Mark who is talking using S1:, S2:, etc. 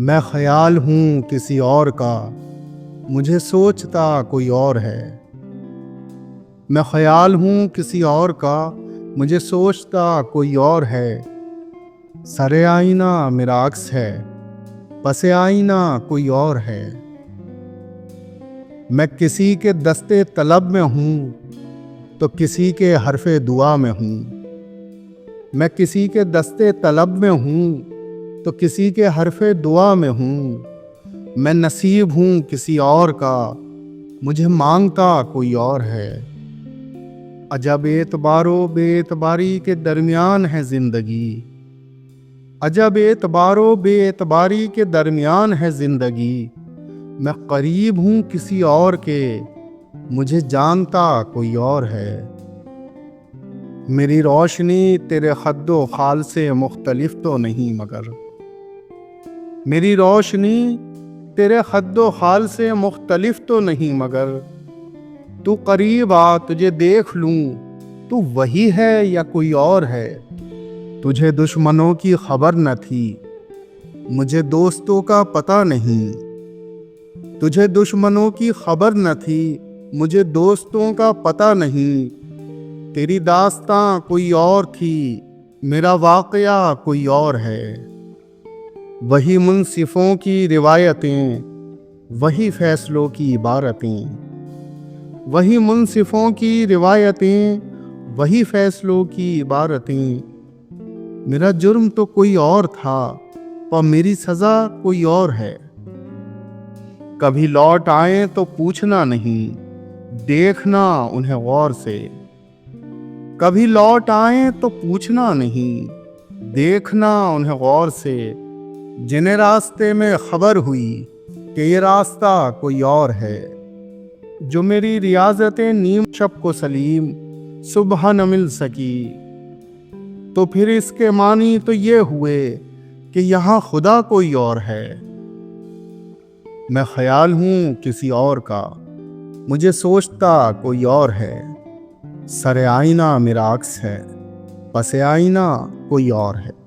S1: میں خیال ہوں کسی اور کا، مجھے سوچتا کوئی اور ہے۔ میں خیال ہوں کسی اور کا، مجھے سوچتا کوئی اور ہے۔ سر آئینہ میرا عکس ہے، پس آئینہ کوئی اور ہے۔ میں کسی کے دستے طلب میں ہوں تو کسی کے حرف دعا میں ہوں۔ میں کسی کے دستے طلب میں ہوں تو کسی کے حرف دعا میں ہوں۔ میں نصیب ہوں کسی اور کا، مجھے مانگتا کوئی اور ہے۔ عجب اعتبار و بے اعتباری کے درمیان ہے زندگی، عجب اعتبار و بے اعتباری کے درمیان ہے زندگی۔ میں قریب ہوں کسی اور کے، مجھے جانتا کوئی اور ہے۔ میری روشنی تیرے خد و خال سے مختلف تو نہیں مگر، میری روشنی تیرے خد و خال سے مختلف تو نہیں مگر۔ تو قریب آ تجھے دیکھ لوں، تو وہی ہے یا کوئی اور ہے۔ تجھے دشمنوں کی خبر نہ تھی، مجھے دوستوں کا پتہ نہیں۔ تجھے دشمنوں کی خبر نہ تھی، مجھے دوستوں کا پتہ نہیں۔ تیری داستاں کوئی اور تھی، میرا واقعہ کوئی اور ہے۔ وہی منصفوں کی روایتیں، وہی فیصلوں کی عبارتیں، وہی منصفوں کی روایتیں، وہی فیصلوں کی عبارتیں۔ میرا جرم تو کوئی اور تھا، پر میری سزا کوئی اور ہے۔ کبھی لوٹ آئیں تو پوچھنا نہیں، دیکھنا انہیں غور سے۔ کبھی لوٹ آئیں تو پوچھنا نہیں، دیکھنا انہیں غور سے۔ جنہیں راستے میں خبر ہوئی کہ یہ راستہ کوئی اور ہے، جو میری ریاضتیں نیم شب کو سلیم صبح نہ مل سکی، تو پھر اس کے معنی تو یہ ہوئے کہ یہاں خدا کوئی اور ہے۔ میں خیال ہوں کسی اور کا، مجھے سوچتا کوئی اور ہے۔ سر آئینہ میرا عکس ہے، پس آئینہ کوئی اور ہے۔